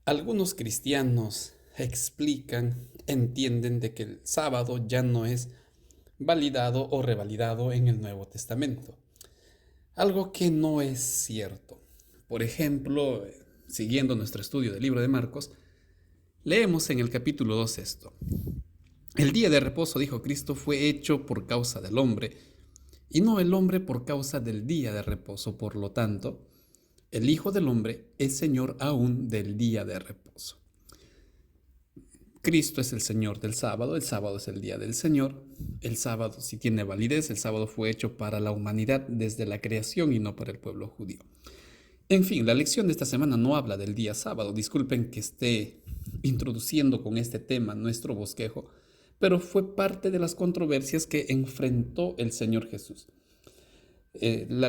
Algunos cristianos entienden de que el sábado ya no es validado o revalidado en el Nuevo Testamento, algo que no es cierto. Por ejemplo, siguiendo nuestro estudio del libro de Marcos, leemos en el capítulo 2 esto. El día de reposo, dijo Cristo, fue hecho por causa del hombre, y no el hombre por causa del día de reposo. Por lo tanto, el Hijo del Hombre es Señor aún del día de reposo. Cristo es el Señor del sábado, el sábado es el día del Señor, el sábado sí tiene validez, el sábado fue hecho para la humanidad desde la creación y no para el pueblo judío. En fin, la lección de esta semana no habla del día sábado, disculpen que esté introduciendo con este tema nuestro bosquejo, pero fue parte de las controversias que enfrentó el Señor Jesús. La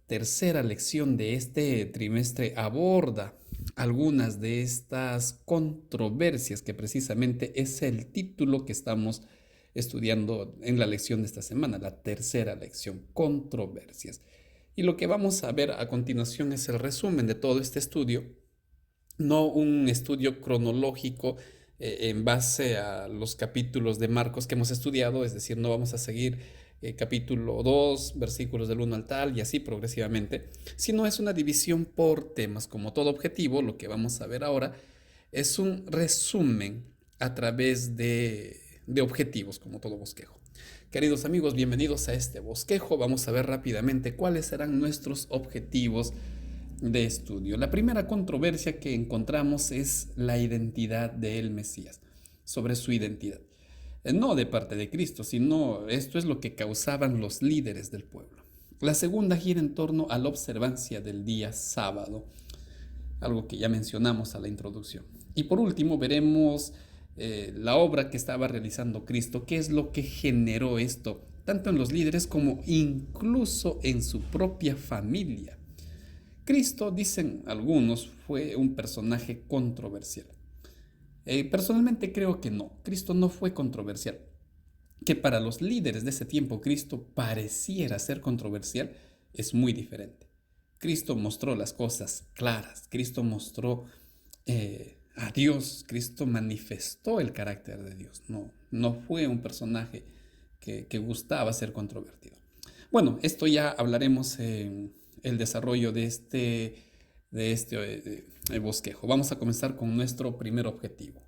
tercera lección de este trimestre aborda algunas de estas controversias que precisamente es el título que estamos estudiando en la lección de esta semana, la tercera lección, controversias. Y lo que vamos a ver a continuación es el resumen de todo este estudio, no un estudio cronológico en base a los capítulos de Marcos que hemos estudiado, es decir, no vamos a seguir capítulo 2 versículos del 1 al tal y así progresivamente, sino es una división por temas. Como todo objetivo, lo que vamos a ver ahora es un resumen a través de objetivos, como todo bosquejo. Queridos amigos, bienvenidos a este bosquejo. Vamos a ver rápidamente cuáles serán nuestros objetivos de estudio. La primera controversia que encontramos es la identidad del Mesías, sobre su identidad. No de parte de Cristo, sino esto es lo que causaban los líderes del pueblo. La segunda gira en torno a la observancia del día sábado, algo que ya mencionamos a la introducción. Y por último veremos la obra que estaba realizando Cristo, qué es lo que generó esto, tanto en los líderes como incluso en su propia familia. Cristo, dicen algunos, fue un personaje controversial. Personalmente creo que no, Cristo no fue controversial. Que para los líderes de ese tiempo Cristo pareciera ser controversial es muy diferente. Cristo mostró las cosas claras, Cristo mostró a Dios, Cristo manifestó el carácter de Dios. No fue un personaje que gustaba ser controvertido. Bueno, esto ya hablaremos en el desarrollo de este bosquejo. Vamos a comenzar con nuestro primer objetivo.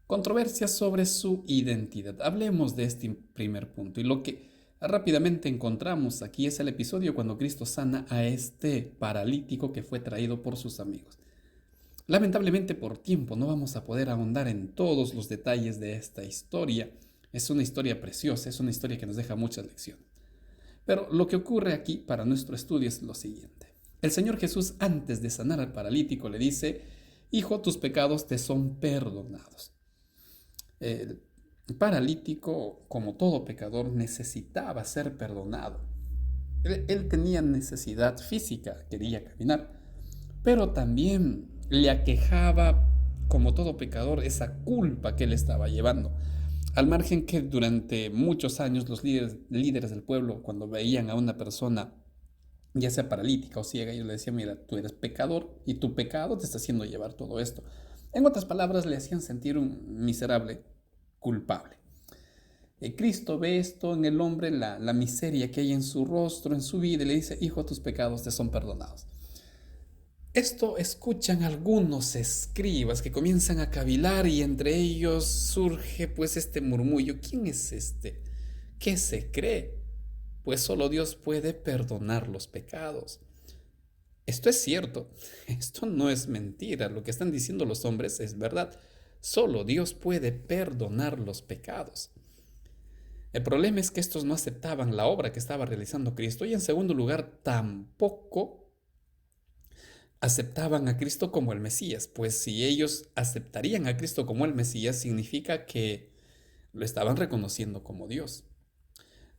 Controversias sobre su identidad. Hablemos de este primer punto. Y lo que rápidamente encontramos aquí es el episodio cuando Cristo sana a este paralítico que fue traído por sus amigos. Lamentablemente por tiempo no vamos a poder ahondar en todos los detalles de esta historia. Es una historia preciosa, es una historia que nos deja muchas lecciones. Pero lo que ocurre aquí para nuestro estudio es lo siguiente. El Señor Jesús, antes de sanar al paralítico, le dice: Hijo, tus pecados te son perdonados. El paralítico, como todo pecador, necesitaba ser perdonado. Él tenía necesidad física, quería caminar, pero también le aquejaba, como todo pecador, esa culpa que él estaba llevando. Al margen que durante muchos años los líderes del pueblo, cuando veían a una persona, ya sea paralítica o ciega, ellos le decían: mira, tú eres pecador y tu pecado te está haciendo llevar todo esto. En otras palabras, le hacían sentir un miserable culpable. Cristo ve esto en el hombre, la miseria que hay en su rostro, en su vida, y le dice: hijo, tus pecados te son perdonados. Esto escuchan algunos escribas que comienzan a cavilar y entre ellos surge pues este murmullo: ¿quién es este? ¿Qué se cree? Pues solo Dios puede perdonar los pecados. Esto es cierto, esto no es mentira, lo que están diciendo los hombres es verdad. Solo Dios puede perdonar los pecados. El problema es que estos no aceptaban la obra que estaba realizando Cristo y en segundo lugar tampoco aceptaban a Cristo como el Mesías, pues si ellos aceptarían a Cristo como el Mesías significa que lo estaban reconociendo como Dios.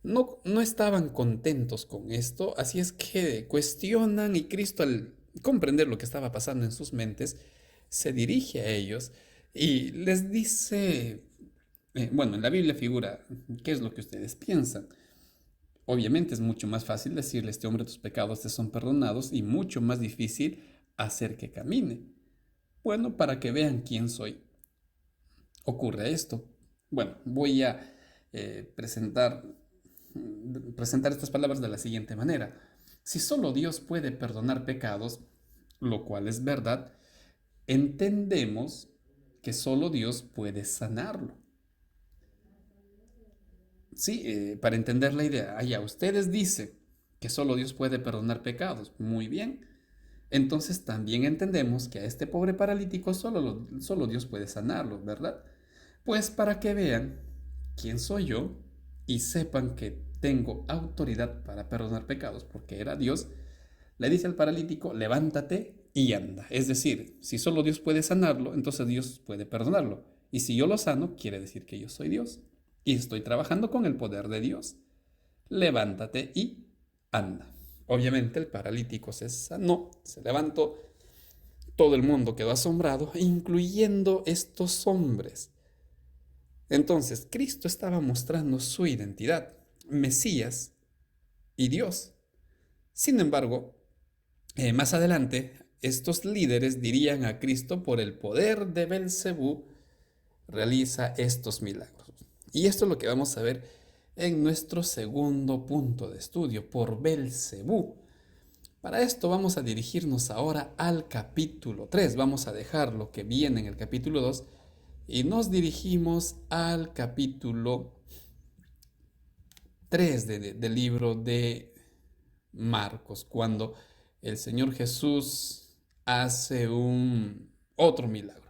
No estaban contentos con esto, así es que cuestionan y Cristo, al comprender lo que estaba pasando en sus mentes, se dirige a ellos y les dice, bueno, en la Biblia figura: ¿qué es lo que ustedes piensan? Obviamente es mucho más fácil decirle a este hombre tus pecados te son perdonados y mucho más difícil hacer que camine. Bueno, para que vean quién soy, ocurre esto. Bueno, voy a presentar estas palabras de la siguiente manera. Si solo Dios puede perdonar pecados, lo cual es verdad, entendemos que solo Dios puede sanarlo. Sí, para entender la idea, allá ustedes dicen que solo Dios puede perdonar pecados. Muy bien. Entonces también entendemos que a este pobre paralítico solo Dios puede sanarlo, ¿verdad? Pues para que vean quién soy yo y sepan que tengo autoridad para perdonar pecados, porque era Dios, le dice al paralítico, levántate y anda. Es decir, si solo Dios puede sanarlo, entonces Dios puede perdonarlo. Y si yo lo sano, quiere decir que yo soy Dios. Y estoy trabajando con el poder de Dios. Levántate y anda. Obviamente el paralítico se sanó, se levantó. Todo el mundo quedó asombrado, incluyendo estos hombres. Entonces, Cristo estaba mostrando su identidad, Mesías y Dios. Sin embargo, más adelante, estos líderes dirían a Cristo por el poder de Belcebú realiza estos milagros. Y esto es lo que vamos a ver en nuestro segundo punto de estudio, por Belcebú. Para esto vamos a dirigirnos ahora al capítulo 3. Vamos a dejar lo que viene en el capítulo 2 y nos dirigimos al capítulo 3 del libro de Marcos, cuando el Señor Jesús hace otro milagro.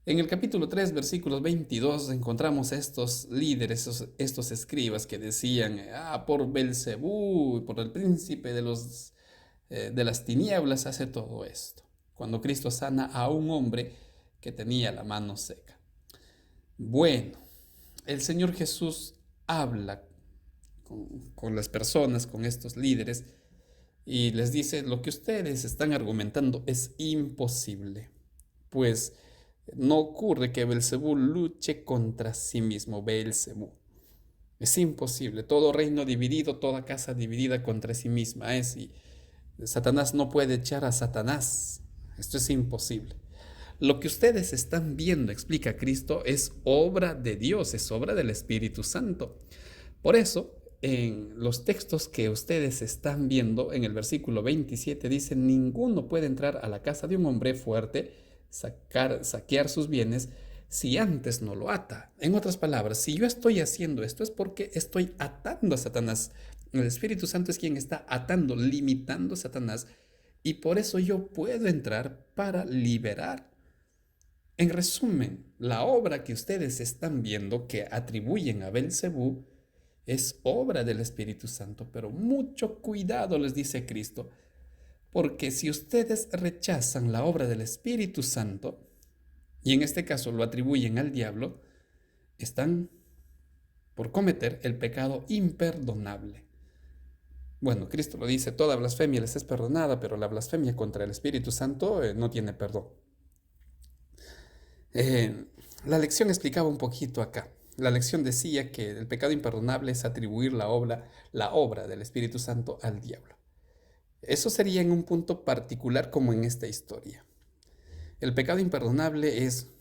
En el capítulo 3, versículos 22, encontramos estos líderes, estos escribas que decían, por Belcebú, por el príncipe de las tinieblas hace todo esto. Cuando Cristo sana a un hombre que tenía la mano seca. Bueno, el Señor Jesús habla con las personas, con estos líderes, y les dice, lo que ustedes están argumentando es imposible, pues no ocurre que Belcebú luche contra sí mismo, Belcebú. Es imposible, todo reino dividido, toda casa dividida contra sí misma es, y Satanás no puede echar a Satanás, esto es imposible. Lo que ustedes están viendo, explica Cristo, es obra de Dios, es obra del Espíritu Santo. Por eso, en los textos que ustedes están viendo, en el versículo 27 dice, ninguno puede entrar a la casa de un hombre fuerte, saquear sus bienes, si antes no lo ata. En otras palabras, si yo estoy haciendo esto es porque estoy atando a Satanás. El Espíritu Santo es quien está atando, limitando a Satanás, y por eso yo puedo entrar para liberar. En resumen, la obra que ustedes están viendo que atribuyen a Belcebú es obra del Espíritu Santo, pero mucho cuidado, les dice Cristo, porque si ustedes rechazan la obra del Espíritu Santo, y en este caso lo atribuyen al diablo, están por cometer el pecado imperdonable. Bueno, Cristo lo dice, toda blasfemia les es perdonada, pero la blasfemia contra el Espíritu Santo no tiene perdón. La lección explicaba un poquito acá. La lección decía que el pecado imperdonable es atribuir la obra del Espíritu Santo al diablo. Eso sería en un punto particular como en esta historia. El pecado imperdonable es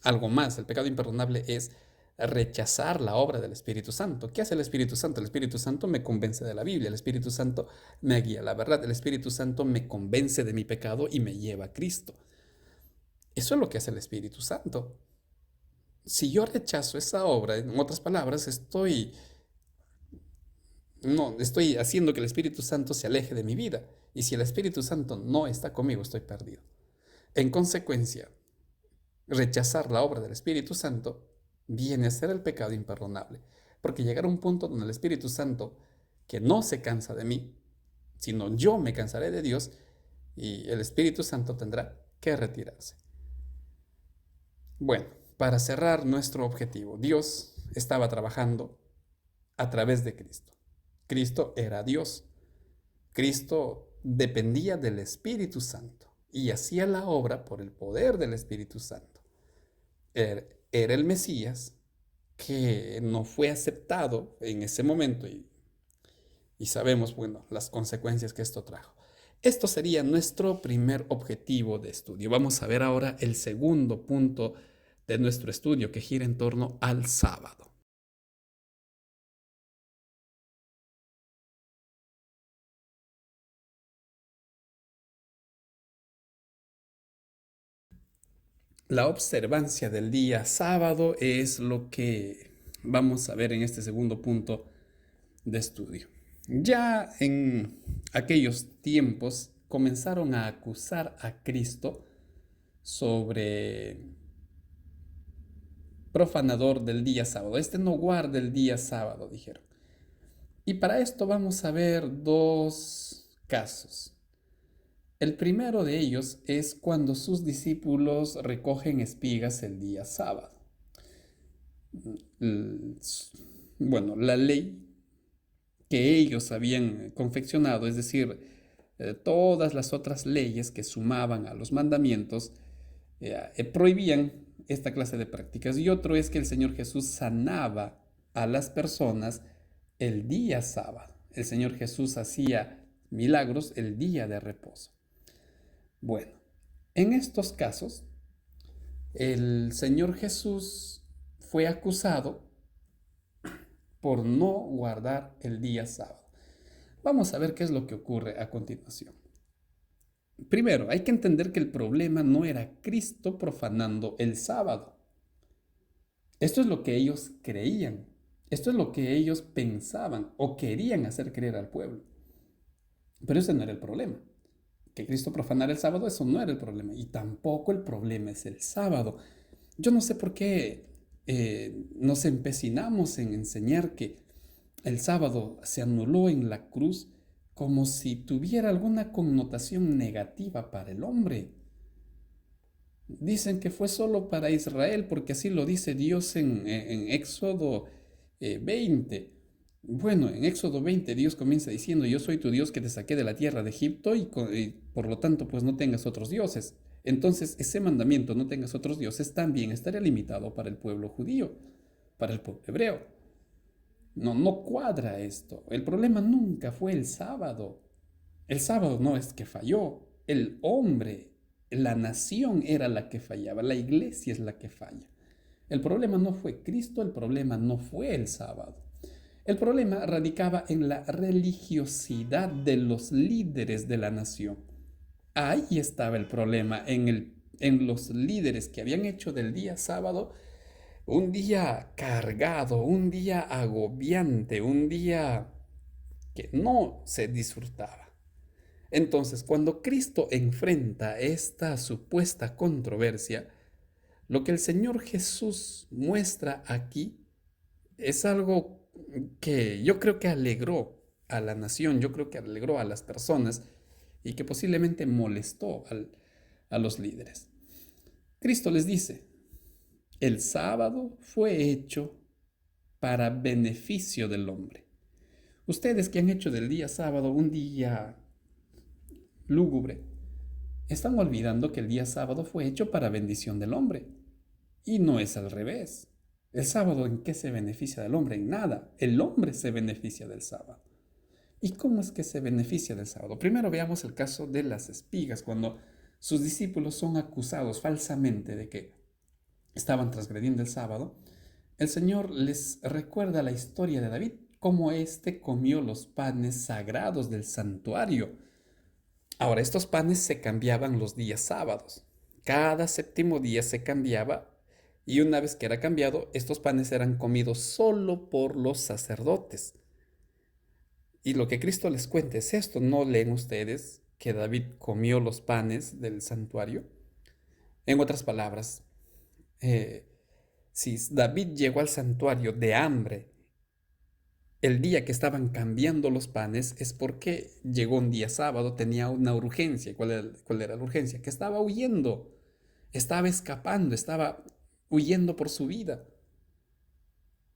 algo más. El pecado imperdonable es rechazar la obra del Espíritu Santo. ¿Qué hace el Espíritu Santo? El Espíritu Santo me convence de la Biblia, el Espíritu Santo me guía a la verdad, el Espíritu Santo me convence de mi pecado y me lleva a Cristo. Eso es lo que hace el Espíritu Santo. Si yo rechazo esa obra, en otras palabras, estoy haciendo que el Espíritu Santo se aleje de mi vida. Y si el Espíritu Santo no está conmigo, estoy perdido. En consecuencia, rechazar la obra del Espíritu Santo viene a ser el pecado imperdonable. Porque llegar a un punto donde el Espíritu Santo, que no se cansa de mí, sino yo me cansaré de Dios, y el Espíritu Santo tendrá que retirarse. Bueno, para cerrar nuestro objetivo, Dios estaba trabajando a través de Cristo. Cristo era Dios. Cristo dependía del Espíritu Santo y hacía la obra por el poder del Espíritu Santo. Era el Mesías que no fue aceptado en ese momento y sabemos, bueno, las consecuencias que esto trajo. Esto sería nuestro primer objetivo de estudio. Vamos a ver ahora el segundo punto de nuestro estudio que gira en torno al sábado. La observancia del día sábado es lo que vamos a ver en este segundo punto de estudio. Ya en aquellos tiempos comenzaron a acusar a Cristo sobre profanador del día sábado. Este no guarda el día sábado, dijeron. Y para esto vamos a ver dos casos. El primero de ellos es cuando sus discípulos recogen espigas el día sábado. Bueno, la ley que ellos habían confeccionado, es decir, todas las otras leyes que sumaban a los mandamientos, prohibían esta clase de prácticas. Y otro es que el Señor Jesús sanaba a las personas el día sábado. El Señor Jesús hacía milagros el día de reposo. Bueno, en estos casos, el Señor Jesús fue acusado por no guardar el día sábado. Vamos a ver qué es lo que ocurre a continuación. Primero, hay que entender que el problema no era Cristo profanando el sábado. Esto es lo que ellos creían. Esto es lo que ellos pensaban o querían hacer creer al pueblo. Pero ese no era el problema. Que Cristo profanara el sábado, eso no era el problema. Y tampoco el problema es el sábado. Yo no sé por qué nos empecinamos en enseñar que el sábado se anuló en la cruz como si tuviera alguna connotación negativa para el hombre. Dicen que fue solo para Israel porque así lo dice Dios en Éxodo 20. Bueno, en Éxodo 20 Dios comienza diciendo: yo soy tu Dios que te saqué de la tierra de Egipto y por lo tanto pues no tengas otros dioses. Entonces ese mandamiento, no tengas otros dioses, también estaría limitado para el pueblo judío, para el pueblo hebreo. No cuadra esto. El problema nunca fue el sábado. El sábado no es que falló. El hombre, la nación era la que fallaba. La iglesia es la que falla. El problema no fue Cristo, el problema no fue el sábado. El problema radicaba en la religiosidad de los líderes de la nación. Ahí estaba el problema, en los líderes que habían hecho del día sábado un día cargado, un día agobiante, un día que no se disfrutaba. Entonces, cuando Cristo enfrenta esta supuesta controversia, lo que el Señor Jesús muestra aquí es algo que yo creo que alegró a la nación, yo creo que alegró a las personas y que posiblemente molestó a los líderes. Cristo les dice: el sábado fue hecho para beneficio del hombre. Ustedes que han hecho del día sábado un día lúgubre, están olvidando que el día sábado fue hecho para bendición del hombre. Y no es al revés. ¿El sábado en qué se beneficia del hombre? En nada. El hombre se beneficia del sábado. ¿Y cómo es que se beneficia del sábado? Primero veamos el caso de las espigas, cuando sus discípulos son acusados falsamente de que estaban transgrediendo el sábado. El Señor les recuerda la historia de David, cómo éste comió los panes sagrados del santuario. Ahora, estos panes se cambiaban los días sábados. Cada séptimo día se cambiaba y una vez que era cambiado, estos panes eran comidos solo por los sacerdotes. Y lo que Cristo les cuenta es esto: ¿no leen ustedes que David comió los panes del santuario? En otras palabras, si David llegó al santuario de hambre el día que estaban cambiando los panes, es porque llegó un día sábado, tenía una urgencia. ¿Cuál era la urgencia? Que estaba huyendo, estaba escapando, estaba huyendo por su vida.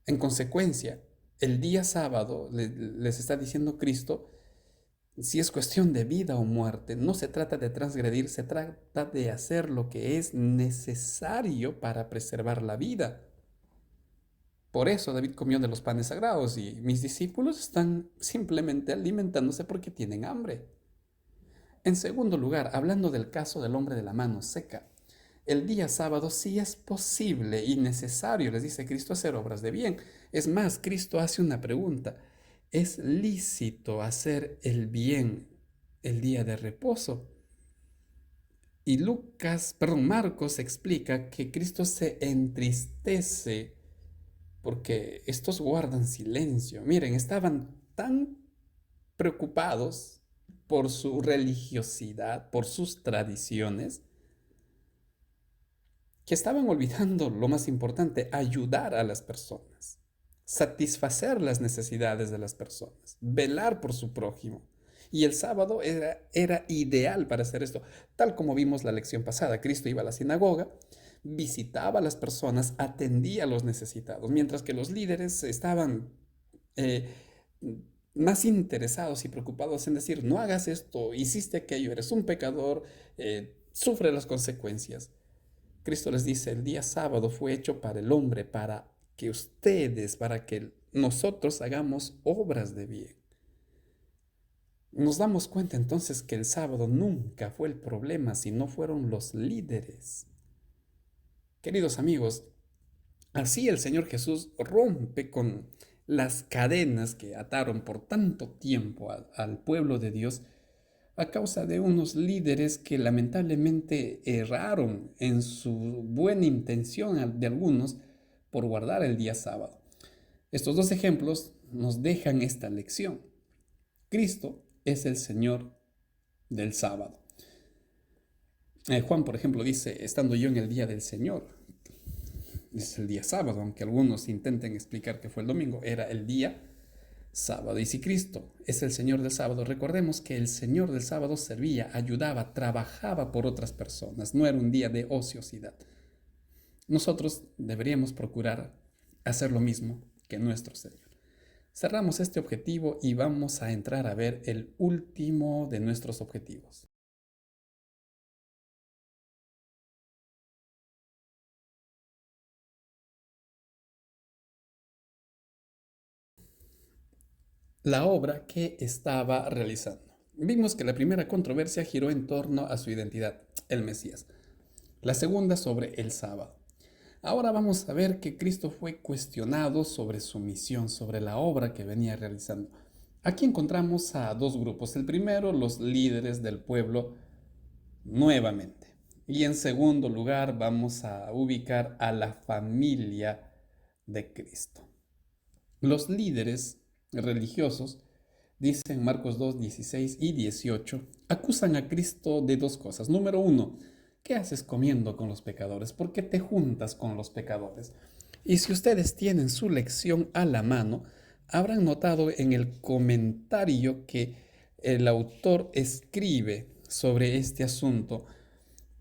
En consecuencia, el día sábado les está diciendo Cristo, si es cuestión de vida o muerte, no se trata de transgredir, se trata de hacer lo que es necesario para preservar la vida. Por eso David comió de los panes sagrados y mis discípulos están simplemente alimentándose porque tienen hambre. En segundo lugar, hablando del caso del hombre de la mano seca, el día sábado sí es posible y necesario, les dice Cristo, hacer obras de bien. Es más, Cristo hace una pregunta. ¿Es lícito hacer el bien el día de reposo? Y Marcos explica que Cristo se entristece porque estos guardan silencio. Miren, estaban tan preocupados por su religiosidad, por sus tradiciones, que estaban olvidando lo más importante, ayudar a las personas, satisfacer las necesidades de las personas, velar por su prójimo. Y el sábado era ideal para hacer esto, tal como vimos la lección pasada. Cristo iba a la sinagoga, visitaba a las personas, atendía a los necesitados, mientras que los líderes estaban eh, más interesados y preocupados en decir, no hagas esto, hiciste aquello, eres un pecador, sufre las consecuencias. Cristo les dice, el día sábado fue hecho para el hombre, para que nosotros hagamos obras de bien. Nos damos cuenta entonces que el sábado nunca fue el problema, sino fueron los líderes. Queridos amigos, así el Señor Jesús rompe con las cadenas que ataron por tanto tiempo al pueblo de Dios a causa de unos líderes que lamentablemente erraron en su buena intención de algunos por guardar el día sábado. Estos dos ejemplos nos dejan esta lección. Cristo es el Señor del sábado. Juan, por ejemplo, dice, estando yo en el día del Señor, es el día sábado, aunque algunos intenten explicar que fue el domingo, era el día sábado. Y si Cristo es el Señor del sábado, recordemos que el Señor del sábado servía, ayudaba, trabajaba por otras personas, no era un día de ociosidad. Nosotros deberíamos procurar hacer lo mismo que nuestro Señor. Cerramos este objetivo y vamos a entrar a ver el último de nuestros objetivos. La obra que estaba realizando. Vimos que la primera controversia giró en torno a su identidad, el Mesías. La segunda sobre el sábado. Ahora vamos a ver que Cristo fue cuestionado sobre su misión, sobre la obra que venía realizando. Aquí encontramos a dos grupos. El primero, los líderes del pueblo nuevamente. Y en segundo lugar, vamos a ubicar a la familia de Cristo. Los líderes religiosos, dicen Marcos 2, 16 y 18, acusan a Cristo de dos cosas. Número uno, ¿qué haces comiendo con los pecadores? ¿Por qué te juntas con los pecadores? Y si ustedes tienen su lección a la mano, habrán notado en el comentario que el autor escribe sobre este asunto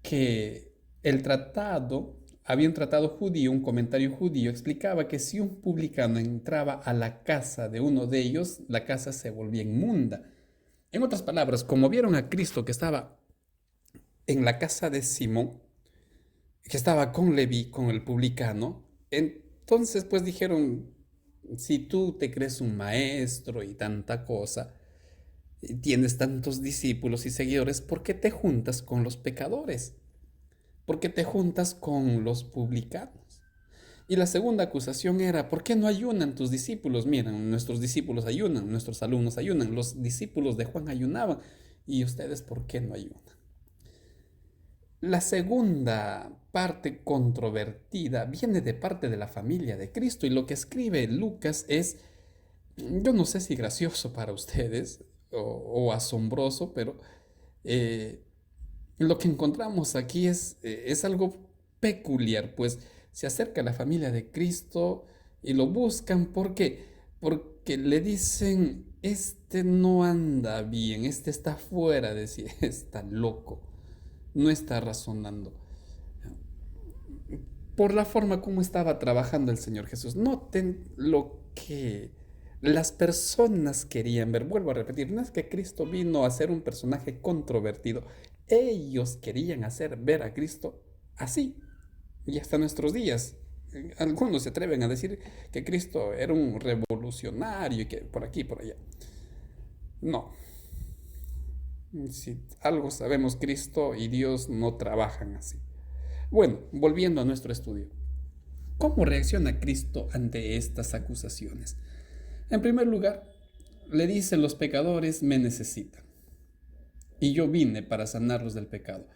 que había un tratado judío, un comentario judío, explicaba que si un publicano entraba a la casa de uno de ellos, la casa se volvía inmunda. En otras palabras, como vieron a Cristo que estaba en la casa de Simón, que estaba con Leví, con el publicano, entonces pues dijeron, si tú te crees un maestro y tanta cosa, y tienes tantos discípulos y seguidores, ¿por qué te juntas con los pecadores? ¿Por qué te juntas con los publicanos? Y la segunda acusación era, ¿por qué no ayunan tus discípulos? Miren, nuestros discípulos ayunan, nuestros alumnos ayunan, los discípulos de Juan ayunaban. ¿Y ustedes por qué no ayunan? La segunda parte controvertida viene de parte de la familia de Cristo y lo que escribe Lucas es, yo no sé si gracioso para ustedes o asombroso, pero eh, lo que encontramos aquí es algo peculiar, pues se acerca a la familia de Cristo y lo buscan porque le dicen, este no anda bien, este está fuera de sí, está loco, no está razonando. Por la forma como estaba trabajando el Señor Jesús. Noten lo que las personas querían ver. Vuelvo a repetir, no es que Cristo vino a ser un personaje controvertido. Ellos querían hacer ver a Cristo así. Y hasta nuestros días. Algunos se atreven a decir que Cristo era un revolucionario y que por aquí y por allá. No, si algo sabemos, Cristo y Dios no trabajan así. Bueno, volviendo a nuestro estudio. ¿Cómo reacciona Cristo ante estas acusaciones? En primer lugar, le dice: los pecadores me necesitan y yo vine para sanarlos del pecado.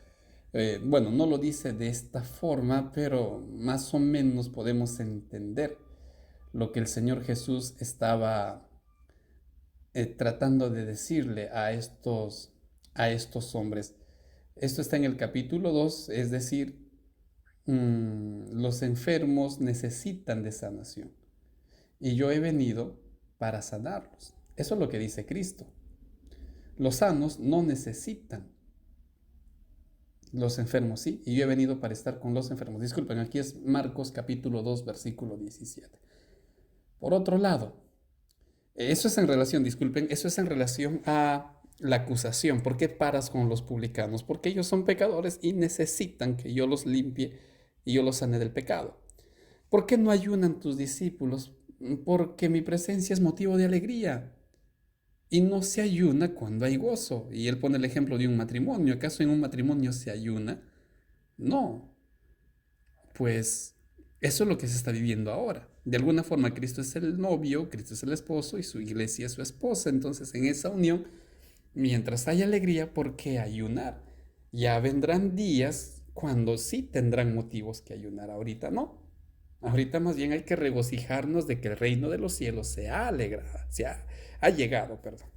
Bueno, no lo dice de esta forma, pero más o menos podemos entender lo que el Señor Jesús estaba tratando de decirle a estos hombres. Esto está en el capítulo 2, es decir, los enfermos necesitan de sanación y yo he venido para sanarlos. Eso es lo que dice Cristo. Los sanos no necesitan, los enfermos sí, y yo he venido para estar con los enfermos. Disculpen, aquí es Marcos capítulo 2, versículo 17. Por otro lado, eso es en relación, disculpen, eso es en relación a la acusación. ¿Por qué paras con los publicanos? Porque ellos son pecadores y necesitan que yo los limpie y yo los sane del pecado. ¿Por qué no ayunan tus discípulos? Porque mi presencia es motivo de alegría. Y no se ayuna cuando hay gozo. Y él pone el ejemplo de un matrimonio. ¿Acaso en un matrimonio se ayuna? No. Pues eso es lo que se está viviendo ahora. De alguna forma, Cristo es el novio, Cristo es el esposo y su iglesia es su esposa. Entonces, en esa unión, mientras hay alegría, ¿por qué ayunar? Ya vendrán días cuando sí tendrán motivos que ayunar. Ahorita no. Ahorita más bien hay que regocijarnos de que el reino de los cielos se ha alegrado, ha llegado, perdón.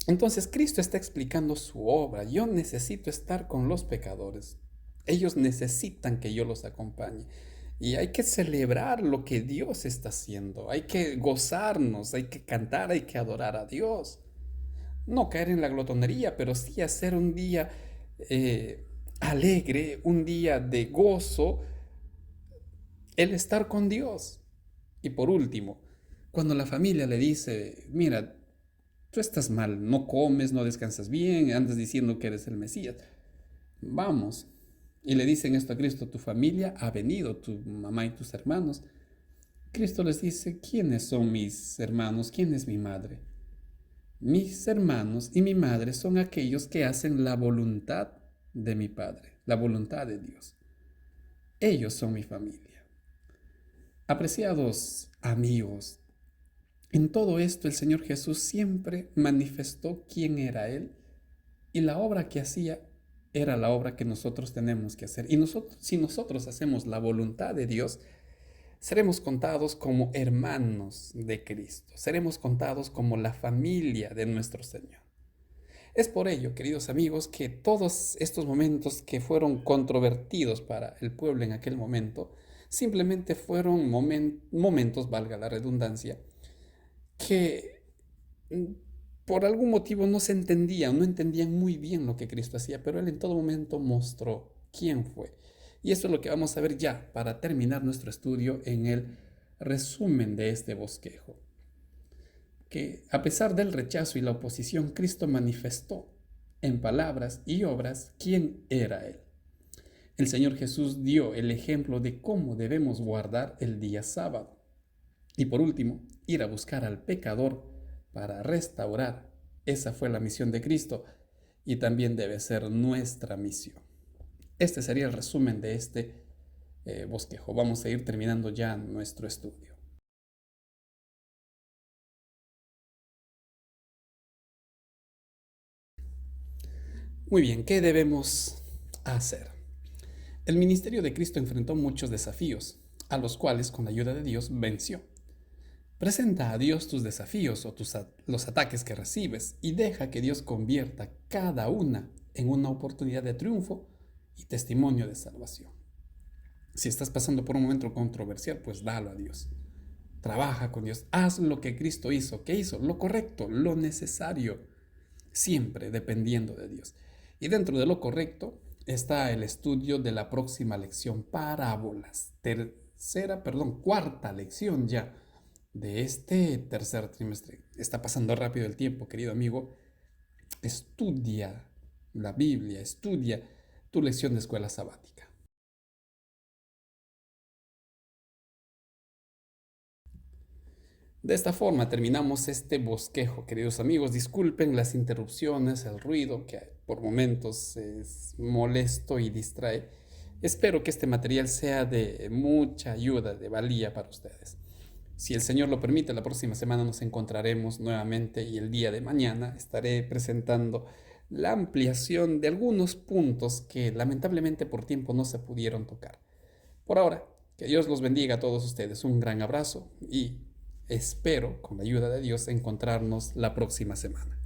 Entonces Cristo está explicando su obra. Yo necesito estar con los pecadores. Ellos necesitan que yo los acompañe. Y hay que celebrar lo que Dios está haciendo. Hay que gozarnos, hay que cantar, hay que adorar a Dios. No caer en la glotonería, pero sí hacer un día alegre, un día de gozo, el estar con Dios. Y por último, cuando la familia le dice: mira, tú estás mal, no comes, no descansas bien, andas diciendo que eres el Mesías, vamos. Y le dicen esto a Cristo: tu familia ha venido, tu mamá y tus hermanos. Cristo les dice: ¿quiénes son mis hermanos? ¿Quién es mi madre? Mis hermanos y mi madre son aquellos que hacen la voluntad de mi Padre, la voluntad de Dios. Ellos son mi familia. Apreciados amigos, en todo esto el Señor Jesús siempre manifestó quién era Él, y la obra que hacía era la obra que nosotros tenemos que hacer. Y nosotros, si nosotros hacemos la voluntad de Dios, seremos contados como hermanos de Cristo. Seremos contados como la familia de nuestro Señor. Es por ello, queridos amigos, que todos estos momentos que fueron controvertidos para el pueblo en aquel momento, simplemente fueron momentos, valga la redundancia, que por algún motivo no se entendían, no entendían muy bien lo que Cristo hacía, pero Él en todo momento mostró quién fue. Y esto es lo que vamos a ver ya para terminar nuestro estudio en el resumen de este bosquejo. Que a pesar del rechazo y la oposición, Cristo manifestó en palabras y obras quién era Él. El Señor Jesús dio el ejemplo de cómo debemos guardar el día sábado. Y por último, ir a buscar al pecador para restaurar. Esa fue la misión de Cristo y también debe ser nuestra misión. Este sería el resumen de este bosquejo. Vamos a ir terminando ya nuestro estudio. Muy bien, ¿qué debemos hacer? El ministerio de Cristo enfrentó muchos desafíos, a los cuales con la ayuda de Dios venció. Presenta a Dios tus desafíos o los ataques que recibes y deja que Dios convierta cada una en una oportunidad de triunfo y testimonio de salvación. Si estás pasando por un momento controversial, pues dalo a Dios. Trabaja con Dios. Haz lo que Cristo hizo. ¿Qué hizo? Lo correcto, lo necesario. Siempre dependiendo de Dios. Y dentro de lo correcto está el estudio de la próxima lección, parábolas. Cuarta lección ya de este tercer trimestre. Está pasando rápido el tiempo, querido amigo. Estudia la Biblia, estudia tu lección de escuela sabática. De esta forma terminamos este bosquejo, queridos amigos. Disculpen las interrupciones, el ruido que por momentos es molesto y distrae. Espero que este material sea de mucha ayuda, de valía para ustedes. Si el Señor lo permite, la próxima semana nos encontraremos nuevamente y el día de mañana estaré presentando la ampliación de algunos puntos que lamentablemente por tiempo no se pudieron tocar. Por ahora, que Dios los bendiga a todos ustedes. Un gran abrazo y espero, con la ayuda de Dios, encontrarnos la próxima semana.